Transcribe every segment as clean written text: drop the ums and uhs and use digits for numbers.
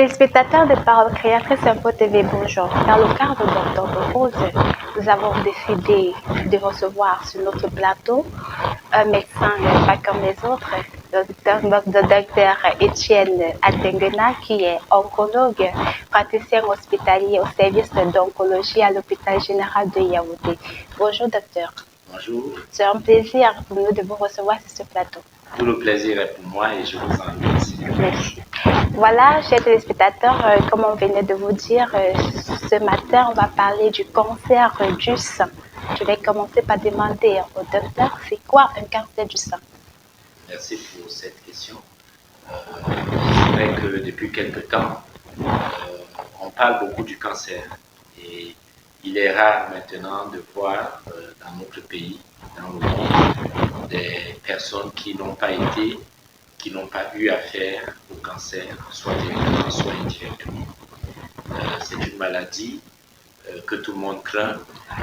téléspectateurs de Parole Créatrice Info TV, bonjour. Dans le cadre d'Octobre Rose, nous avons décidé de recevoir sur notre plateau un médecin pas comme les autres, le docteur Étienne Atengena, qui est oncologue, praticien hospitalier au service d'oncologie à l'hôpital général de Yaoundé. Bonjour docteur. Bonjour. C'est un plaisir pour nous de vous recevoir sur ce plateau. Tout le plaisir est pour moi et je vous en remercie. Merci. Voilà, chers téléspectateurs, comme on venait de vous dire, ce matin, on va parler du cancer du sein. Je vais commencer par demander au docteur, c'est quoi un cancer du sein? Merci pour cette question. C'est vrai que depuis quelque temps, on parle beaucoup du cancer et il est rare maintenant de voir dans notre pays, dans le monde, des personnes qui n'ont pas été, qui n'ont pas eu affaire au cancer, soit directement, soit indirectement. C'est une maladie que tout le monde craint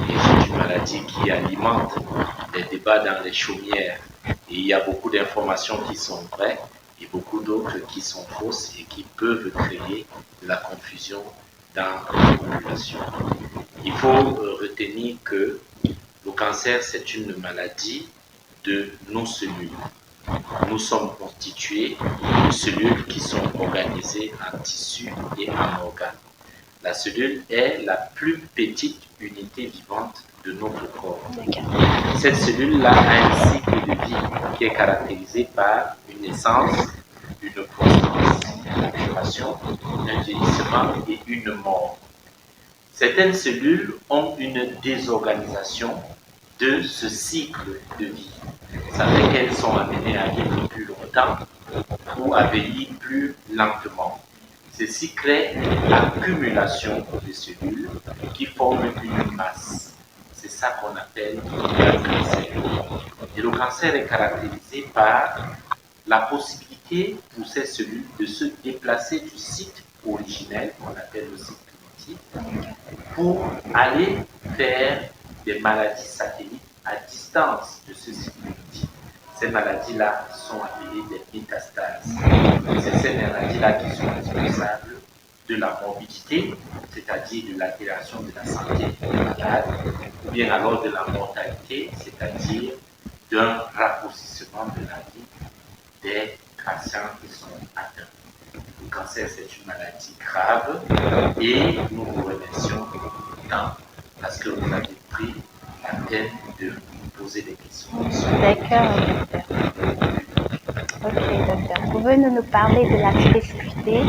et c'est une maladie qui alimente les débats dans les chaumières. Et il y a beaucoup d'informations qui sont vraies et beaucoup d'autres qui sont fausses et qui peuvent créer de la confusion dans la population. Il faut retenir que le cancer, c'est une maladie de nos cellules. Nous sommes constitués de cellules qui sont organisées en tissus et en organes. La cellule est la plus petite unité vivante de notre corps. Cette cellule-là a un cycle de vie qui est caractérisé par une naissance, une croissance, une maturation, un vieillissement et une mort. Certaines cellules ont une désorganisation de ce cycle de vie. Ça fait qu'elles sont amenées à vivre plus longtemps ou à vieillir plus lentement. Ceci crée l'accumulation de cellules qui forment une masse. C'est ça qu'on appelle le cancer. Et le cancer est caractérisé par la possibilité pour ces cellules de se déplacer du site originel, qu'on appelle le site primitif, pour aller vers des maladies satellites à distance de ce site primitif. Ces maladies-là sont appelées des métastases. C'est ces maladies-là qui sont responsables de la morbidité, c'est-à-dire de l'altération de la santé des malades, ou bien alors de la mortalité, c'est-à-dire d'un raccourcissement de la vie des patients qui sont atteints. Le cancer, c'est une maladie grave et nous vous remercions tant parce que vous avez pris la peine de nous poser des questions. D'accord, docteur. Ok, docteur. Pouvez-vous nous parler de la spécificité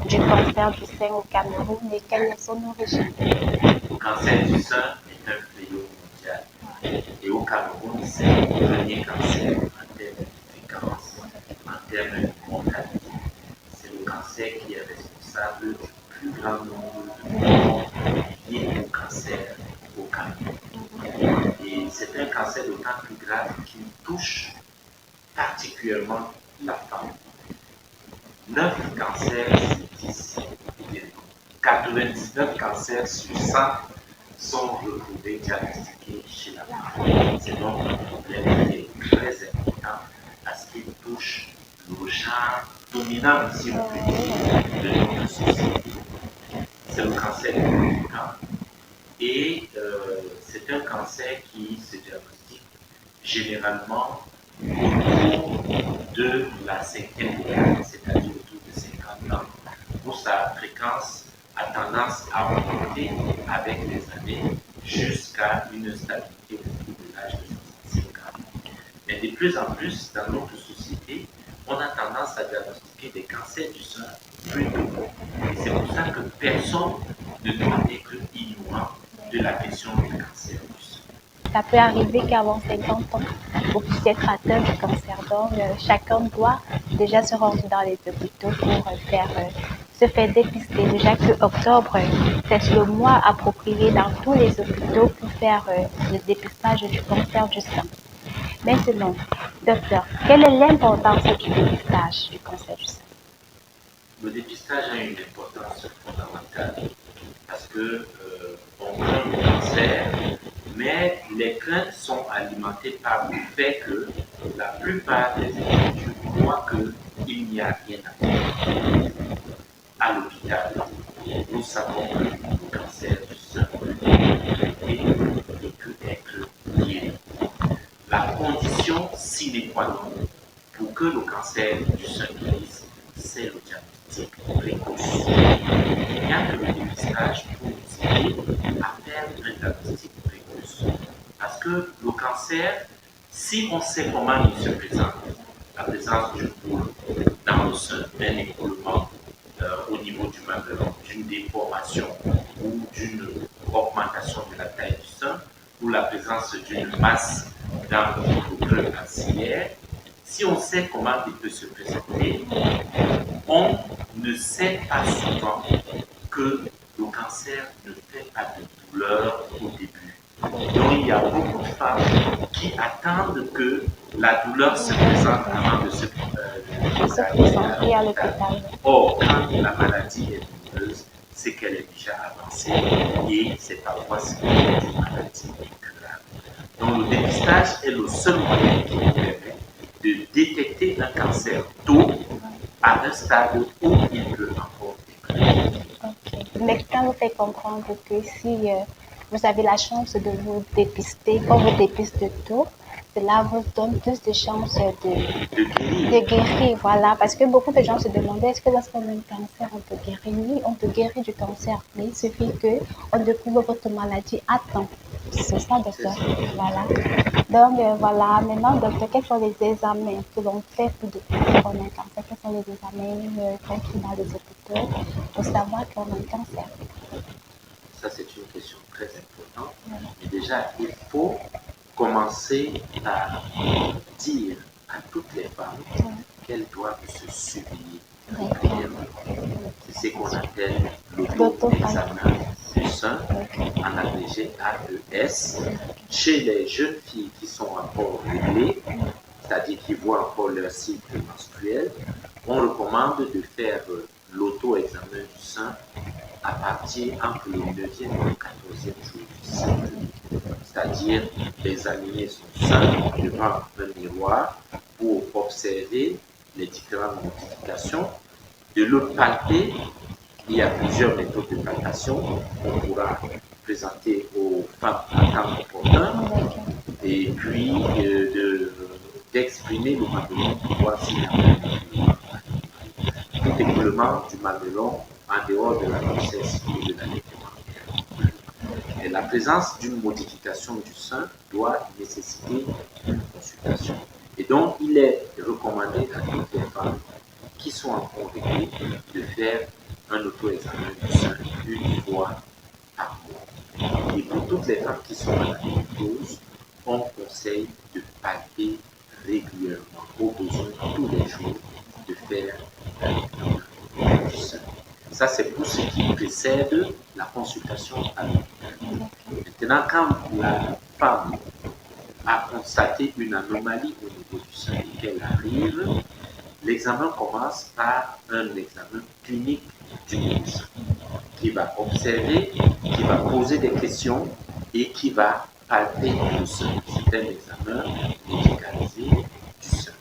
du cancer du sein au Cameroun et quelle est son origine? Le cancer du sein est un fléau mondial. Et au Cameroun, c'est le premier cancer en termes de fréquence, en termes de mortalité. C'est le cancer qui est responsable du plus grand nombre de morts liés au cancer au Cameroun. Et c'est un cancer d'autant plus grave qu'il touche particulièrement la femme. 9 cancers sur 10, 99 cancers sur 100 sont retrouvés diagnostiqués chez la femme. C'est donc un problème qui est très important parce qu'il touche le genre dominant, si on peut dire, de notre société. C'est le cancer du col et c'est un cancer qui se diagnostique généralement autour de la cinquième décade, c'est-à-dire autour de 50 ans, où sa fréquence a tendance à augmenter avec les années jusqu'à une stabilité autour de l'âge de 65 ans. Mais de plus en plus, dans notre société, on a tendance à diagnostiquer des cancers du sein plus tôt. Et c'est pour ça que personne ne doit être ignorant de la question du cancer du sein. Ça peut arriver qu'avant 50 ans, vous puissiez être atteint du cancer. Donc, chacun doit déjà se rendre dans les hôpitaux pour se faire dépister. Déjà que octobre, c'est le mois approprié dans tous les hôpitaux pour faire le dépistage du cancer du sein. Maintenant, docteur, quelle est l'importance du dépistage du cancer du sein? Le dépistage a une importance fondamentale parce que on craint le cancer, mais les craintes sont alimentées par le fait que la plupart des études croient qu'il n'y a rien à faire. à l'hôpital, nous savons que le cancer du sein peut être traité et peut être guéri. La condition sine qua non pour que le cancer du sein guérisse, c'est le diagnostic précoce. Il n'y a que le dépistage pour nous aider à faire un diagnostic précoce. Parce que le cancer, si on sait comment il se présente, la présence d'une boule dans le sein, d'un écoulement au niveau du mamelon, d'une déformation ou d'une augmentation de la taille du sein, ou la présence d'une masse dans le creux axillaire, si on sait comment il peut se présenter, on ne sait pas souvent que le cancer ne fait pas de douleur au début. Donc il y a beaucoup de femmes qui attendent que la douleur se présente avant de se présenter à l'hôpital. Or, quand la maladie est douloureuse, c'est qu'elle est déjà avancée et c'est parfois c'est une maladie incurable. Donc le dépistage est le seul moyen qui nous permet de détecter un cancer tôt à un stade où il peut encore éclore. Ok. Le médecin vous fait comprendre que si vous avez la chance de vous dépister, quand vous dépistez tôt, cela vous donne plus de chances de guérir. Voilà. Parce que beaucoup de gens se demandaient est-ce que lorsqu'on a un cancer, on peut guérir? Oui, on peut guérir du cancer, mais il suffit qu'on découvre votre maladie à temps. C'est ça, docteur. Voilà. Donc, voilà. Maintenant, docteur, quels sont les examens que l'on fait pour découvrir qu'on a un cancer? Quels sont les examens qu'on fait dans les hôpitaux pour savoir qu'on a un cancer? Ça, c'est une question très importante. Mais déjà, il faut commencer par dire à toutes les femmes qu'elles doivent se surveiller régulièrement. C'est ce qu'on appelle l'auto-examen du sein, en agrégé AES. Chez les jeunes filles qui sont encore réglées, c'est-à-dire qui voient encore leur cycle menstruel, on recommande de faire l'auto-examen du sein à partir entre le 9e et le 14e jour du cycle. C'est-à-dire examiner son sein devant un miroir pour observer les différentes modifications, de le palper. Il y a plusieurs méthodes de palpation qu'on pourra présenter aux femmes à temps opportun, et puis d'exprimer le mamelon pour voir s'il y a un écoulement. Tout écoulement du mamelon en dehors de la grossesse ou de l'allaitement. Et la présence d'une modification du sein doit nécessiter une consultation. Et donc, il est recommandé à toutes les femmes qui sont en réglées de faire un auto-examen du sein une fois par mois. Et pour toutes les femmes qui sont à la ménopause, on conseille de palper régulièrement, au besoin tous les jours, de faire un examen du sein. Ça, c'est pour ce qui précède la consultation à l'hôpital. Maintenant, quand la femme a constaté une anomalie au niveau du sein et qu'elle arrive, l'examen commence par un examen clinique du médecin qui va observer, qui va poser des questions et qui va palper le sein. C'est un examen médicalisé du sein.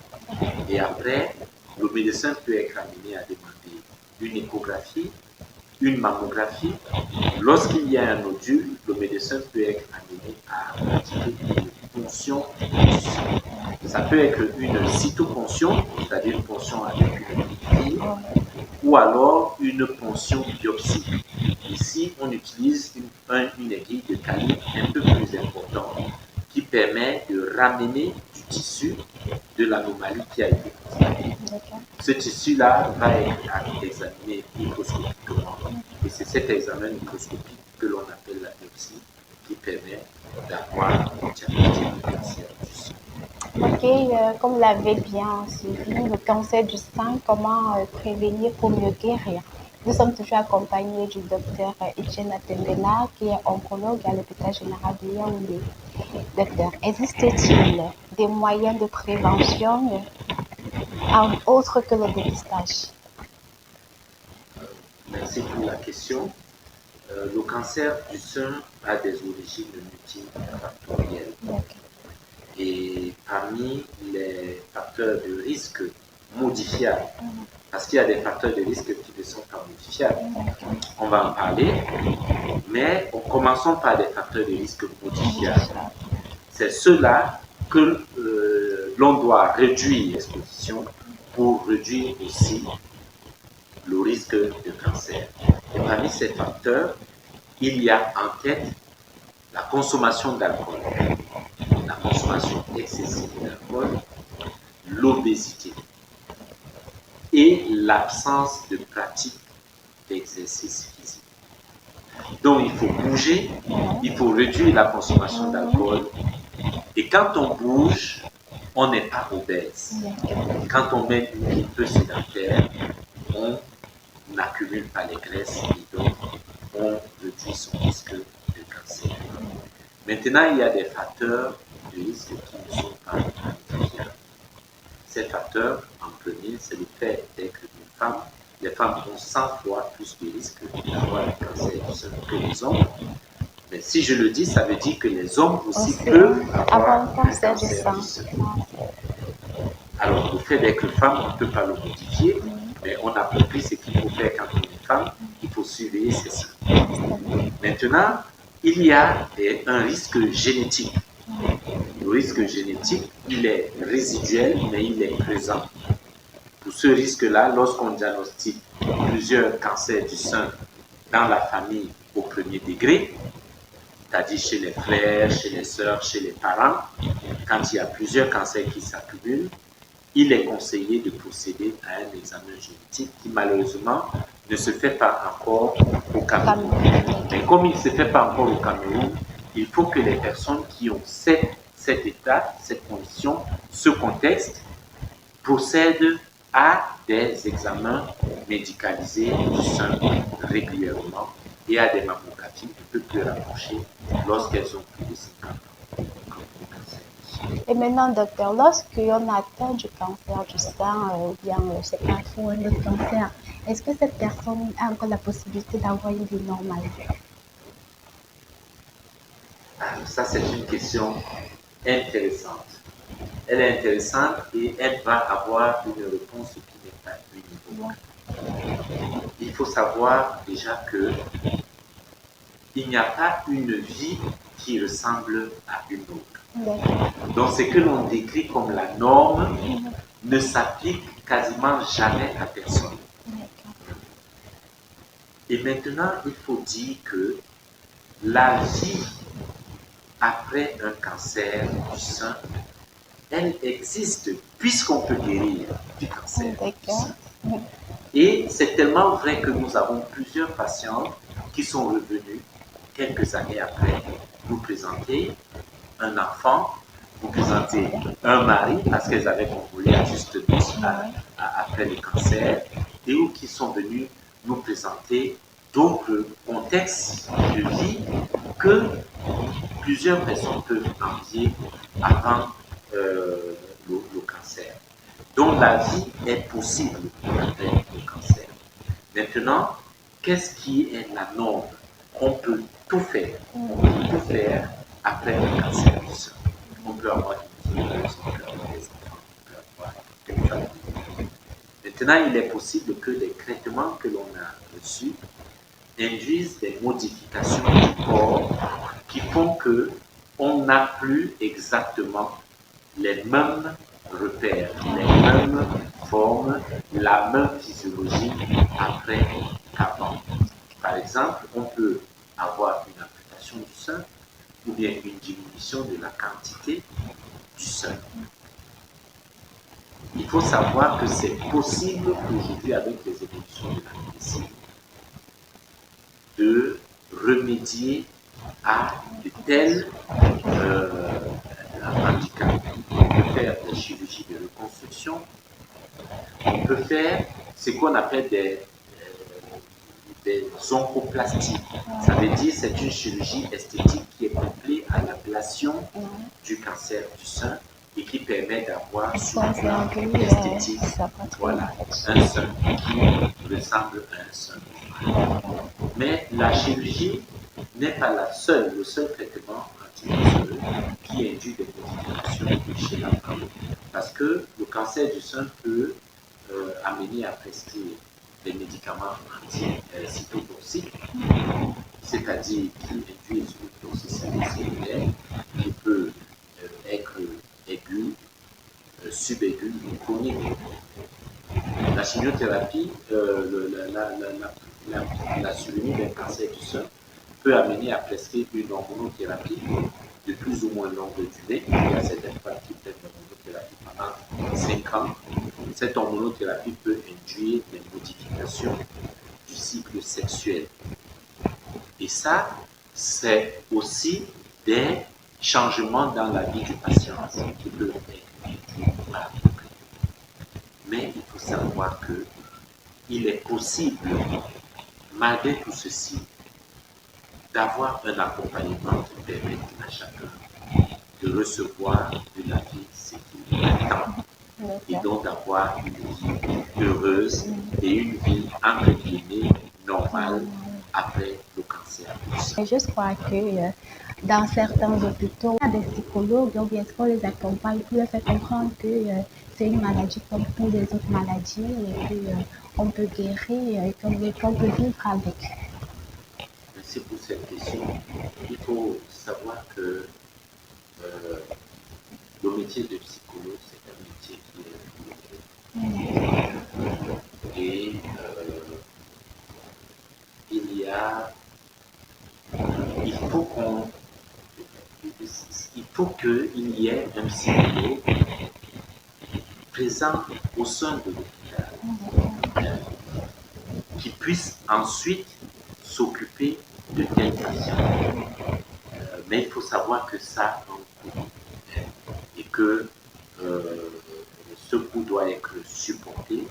Et après, le médecin peut être amené à demander une échographie, une mammographie. Lorsqu'il y a un nodule, le médecin peut être amené à pratiquer une ponction du sein. Ça peut être une cytoponction, c'est-à-dire une ponction avec une piqûre, ou alors une ponction biopsie. Ici, on utilise une aiguille de calibre un peu plus important qui permet de ramener du tissu de l'anomalie qui a été constatée. Ce tissu-là va être examiné microscopiquement et c'est cet examen microscopique que l'on appelle la biopsie qui permet d'avoir un diagnostic de cancer du sein. Ok, comme vous l'avez bien suivi, le cancer du sein, comment prévenir pour mieux guérir? Nous sommes toujours accompagnés du docteur Etienne Atembela, qui est oncologue à l'hôpital général de Yaoundé. Docteur, existe-t-il des moyens de prévention autres que le dépistage? Merci pour la question. Le cancer du sein a des origines multifactorielles. Et parmi les facteurs de risque modifiables, parce qu'il y a des facteurs de risque qui ne sont pas modifiables, social. On va en parler, mais commençons par des facteurs de risque modifiables. C'est ceux-là que l'on doit réduire l'exposition pour réduire aussi le risque de cancer. Et parmi ces facteurs, il y a en tête la consommation d'alcool, la consommation excessive d'alcool, l'obésité et l'absence de pratique d'exercice physique. Donc il faut bouger, il faut réduire la consommation d'alcool. Et quand on bouge, on n'est pas obèse. Quand on met une vie peu sédentaire, on n'accumule pas les graisses et donc on réduit son risque de cancer. Maintenant, il y a des facteurs de risque qui ne sont pas identifiables. Ces facteurs, en premier, c'est le fait d'être une femme. Les femmes ont 100 fois plus de risques d'avoir le cancer du sein que les hommes. Mais si je le dis, ça veut dire que les hommes aussi peuvent avoir un cancer du sein. Alors, le fait d'être femme, on ne peut pas le modifier, mais on a compris ce qu'il faut faire quand on est femme, il faut surveiller ses seins. Maintenant, il y a un risque génétique. Le risque génétique, il est résiduel, mais il est présent. Pour ce risque-là, lorsqu'on diagnostique plusieurs cancers du sein dans la famille au premier degré, c'est-à-dire chez les frères, chez les sœurs, chez les parents, quand il y a plusieurs cancers qui s'accumulent, il est conseillé de procéder à un examen génétique qui malheureusement ne se fait pas encore au Cameroun. Mais comme il ne se fait pas encore au Cameroun, il faut que les personnes qui ont cet état, cette condition, ce contexte, procèdent à des examens médicalisés du sein régulièrement et à des mammographies un peu plus rapprochées lorsqu'elles ont plus de 50 ans. Et maintenant, docteur, lorsqu'on atteint du cancer du sein ou bien c'est pas trop un autre cancer, est-ce que cette personne a encore la possibilité d'avoir une vie normale? Ça, c'est une question intéressante. Elle est intéressante et elle va avoir une réponse qui n'est pas univoque. Il faut savoir déjà que il n'y a pas une vie qui ressemble à une autre. Donc, ce que l'on décrit comme la norme ne s'applique quasiment jamais à personne. Et maintenant, il faut dire que la vie après un cancer du sein, elle existe puisqu'on peut guérir du cancer du sein. Et c'est tellement vrai que nous avons plusieurs patients qui sont revenus quelques années après nous présenter un enfant, nous présenter un mari parce qu'elles avaient contrôlé à juste après le cancer et ou qui sont venus nous présenter d'autres contextes de vie que plusieurs personnes peuvent envier avant le cancer. Donc la vie est possible après le cancer. Maintenant, qu'est-ce qui est la norme? On peut tout faire. On peut tout faire après le cancer du sein. On peut avoir une vie, on peut avoir des enfants, on peut avoir une famille. Maintenant, il est possible que les traitements que l'on a reçus induisent des modifications du corps qui font que on n'a plus exactement les mêmes repères, les mêmes formes, la même physiologie après qu'avant. Par exemple, on peut avoir une amputation du sein ou bien une diminution de la quantité du sein. Il faut savoir que c'est possible aujourd'hui avec les évolutions de la médecine de remédier à de tels handicaps. On peut faire des chirurgies de reconstruction, on peut faire ce qu'on appelle des oncoplasties. Ça veut dire que c'est une chirurgie esthétique qui est couplée à l'ablation du cancer du sein et qui permet d'avoir sur le plan esthétique voilà, un sein qui ressemble à un sein. Mais la chirurgie n'est pas le seul traitement anticancéreux qui induit des modifications chez la femme. Parce que le cancer du sein peut amener à prescrire des médicaments cytotoxiques, c'est-à-dire qui induisent une toxicité cellulaire qui peut être aiguë, subaiguë ou chronique. La chimiothérapie, la survenue d'un cancer du sein peut amener à prescrire une hormonothérapie de plus ou moins longue durée. Il y a certaines femmes qui prennent l'hormonothérapie pendant 5 ans. Cette hormonothérapie peut induire des modifications du cycle sexuel. Et ça, c'est aussi des changements dans la vie du patient qui peuvent être induits par la procréation. Mais il faut savoir qu'il est possible, malgré tout ceci, d'avoir un accompagnement qui permet à chacun de recevoir de la vie ce qu'il attend. Et donc d'avoir une vie heureuse et une vie entre guillemets normale après le cancer du sein. Je crois que dans certains hôpitaux, il y a des psychologues, ou bien est-ce qu'on les accompagne pour leur faire comprendre que c'est une maladie comme toutes les autres maladies et qu'on peut guérir et qu'on peut vivre avec. Merci pour cette question. Il faut savoir que le métier de psychologue, c'est un métier qui est douloureux. Et il faut qu'il y ait un psychologue présent au sein de l'hôpital qui puisse ensuite s'occuper de tels patients. Mais il faut savoir que ça a un coût et que ce coût doit être supporté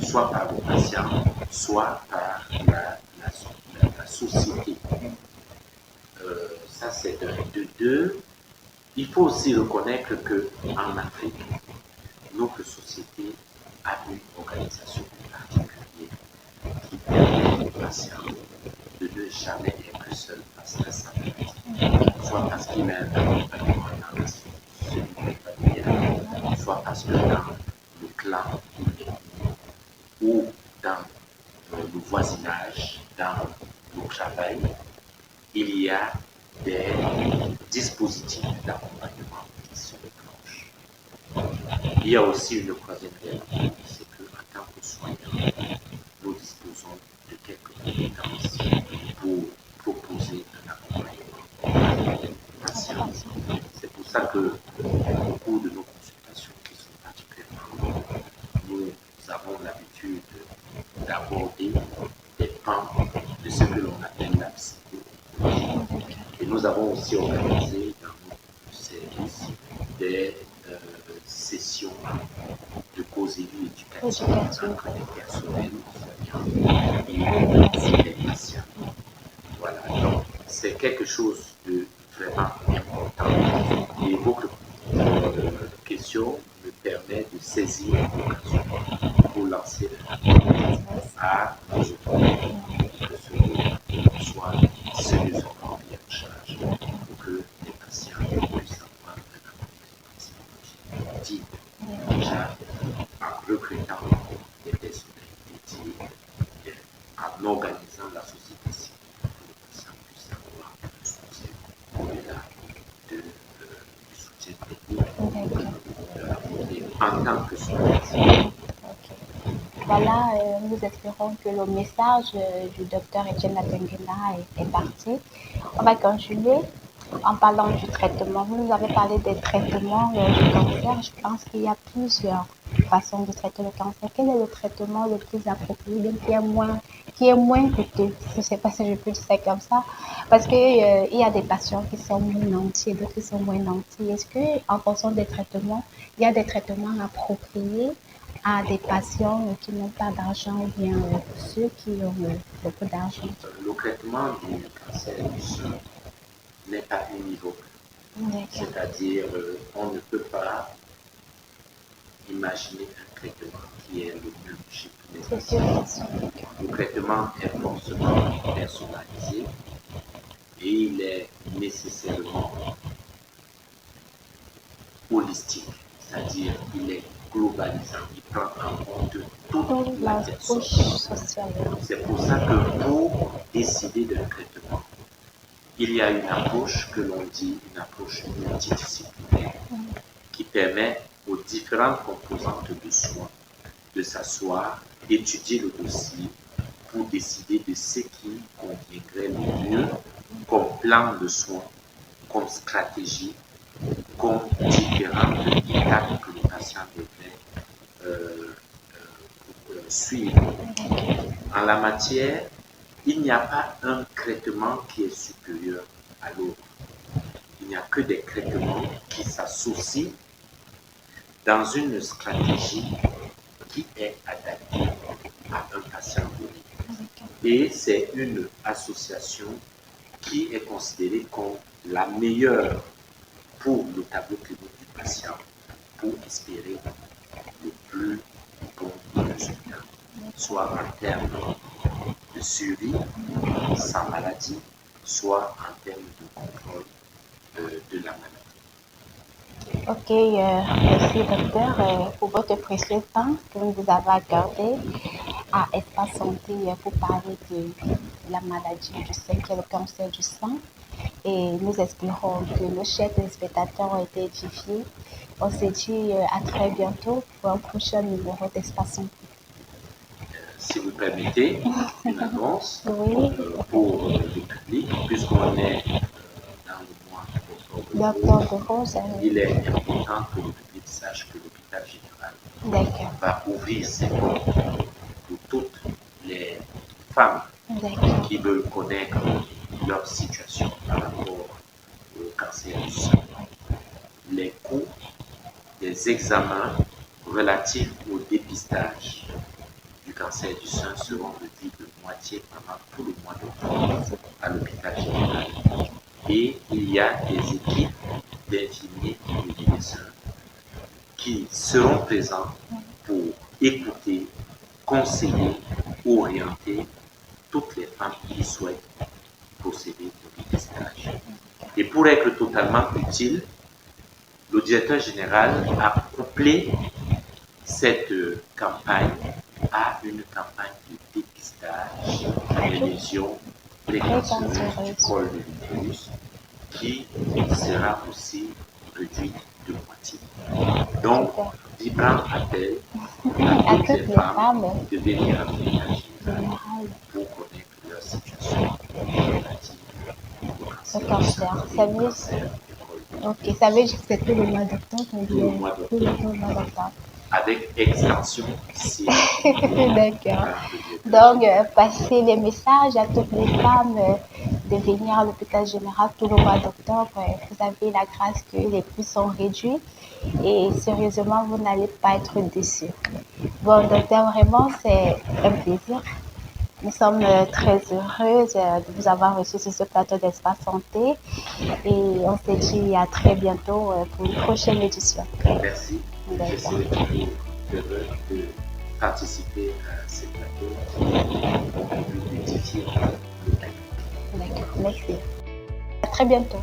soit par le patient, soit par la société. Ça, c'est un. De deux, il faut aussi reconnaître qu'en Afrique, notre société a une organisation particulière qui permet aux patients de ne jamais être seul parce que ça peut soit parce qu'il a un accompagnement dans la cellule familiale, soit parce que dans le clan ou dans le voisinage, dans le travail, il y a des dispositifs d'accompagnement qui se déclenchent. Il y a aussi une troisième réalité, c'est qu'en tant que soignants, nous disposons de quelques compétences pour proposer un accompagnement aux patients. C'est pour ça que au cours de nos consultations qui sont particulièrement longues, nous avons l'habitude d'aborder des pans de ce que l'on appelle la psychologie. Et nous avons aussi organisé dans notre service des sessions de causerie éducative entre les personnels et les patients. Voilà, donc c'est quelque chose de vraiment important. Et votre question me permet de saisir l'occasion pour lancer à nos autorités que ce soit sérieusement pris en charge pour que les patients puissent avoir un accompagnement psychologique digne, déjà en recrutant des personnalités dignes, en organisant la société civile pour que les patients puissent avoir un soutien au-delà du soutien technique en tant que soignant. Voilà, nous espérons que le message du docteur Etienne Latengena est parti. On va continuer en parlant du traitement. Vous nous avez parlé des traitements du cancer. Je pense qu'il y a plusieurs façons de traiter le cancer. Quel est le traitement le plus approprié, qui est moins coûteux? Je ne sais pas si je peux dire ça comme ça. Parce qu'il y a des patients qui sont moins nantis et d'autres qui sont moins nantis. Est-ce qu'en fonction des traitements, il y a des traitements appropriés à des patients qui n'ont pas d'argent ou bien ceux qui ont beaucoup d'argent? Le traitement du cancer du sein n'est pas univoque. C'est-à-dire, on ne peut pas imaginer un traitement qui est le même chez tous les patients. Le traitement est forcément personnalisé et il est nécessairement holistique, c'est-à-dire il est globalisant, il prend en compte toute la la personne. couche sociale. C'est pour ça que pour décider d'un traitement, il y a une approche que l'on dit une approche multidisciplinaire qui permet aux différentes composantes de soins de s'asseoir, d'étudier le dossier pour décider de ce qui conviendrait le mieux comme plan de soins, comme stratégie, comme différentes étapes que le patient devrait suivre. En la matière, il n'y a pas un traitement qui est supérieur à l'autre. Il n'y a que des traitements qui s'associent dans une stratégie qui est adaptée à un patient donné. Et c'est une association qui est considérée comme la meilleure pour le tableau clinique du patient, pour espérer le plus bon résultat, soit en termes de survie sans maladie, soit en termes de contrôle de la maladie. Ok, merci docteur pour votre précieux temps que vous avez accordé à Espace Santé pour parler de la maladie du sein qui est le cancer du sein. Et nous espérons que nos chers téléspectateurs ont été édifiés. On se dit à très bientôt pour un prochain numéro d'Espace Santé. Si vous permettez, une annonce Oui, pour le public, puisqu'on est dans le mois docteur d'octobre de Rose. il est important que le public sache que l'hôpital général D'accord, va ouvrir ses portes pour toutes les femmes d'accord, qui veulent connaître leur situation par rapport au cancer du sein. Les coûts des examens relatifs au dépistage du cancer du sein seront réduits de moitié pendant tout le mois d'octobre à l'hôpital général. Et il y a des équipes d'infirmiers et de médecins qui seront présents pour écouter, conseiller, orienter toutes les femmes qui souhaitent procéder au dépistage. Et pour être totalement utile, le directeur général a couplé cette campagne à une campagne de dépistage des lésions précancéreuses du col de l'utérus qui sera aussi réduite de moitié. Donc, vibrant appel à toutes les femmes de venir à l'hôpital général pour connaître leur situation relative au cancer. Ça veut, ok, ça veut dire que c'est tout le mois d'octobre ou Tout le bien mois tout le d'octobre, mois d'octobre. avec extension ici. D'accord. Donc, passez les messages à toutes les femmes de venir à l'hôpital général tout le mois d'octobre. Vous avez la grâce que les prix sont réduits et sérieusement, vous n'allez pas être déçus. Bon, docteur, vraiment, c'est un plaisir. Nous sommes très heureuses de vous avoir reçu sur ce plateau d'Espace Santé et on se dit à très bientôt pour une prochaine édition. Merci. Je serai toujours heureux de participer à ce plateau qui peut édifier le public. D'accord, merci. À très bientôt.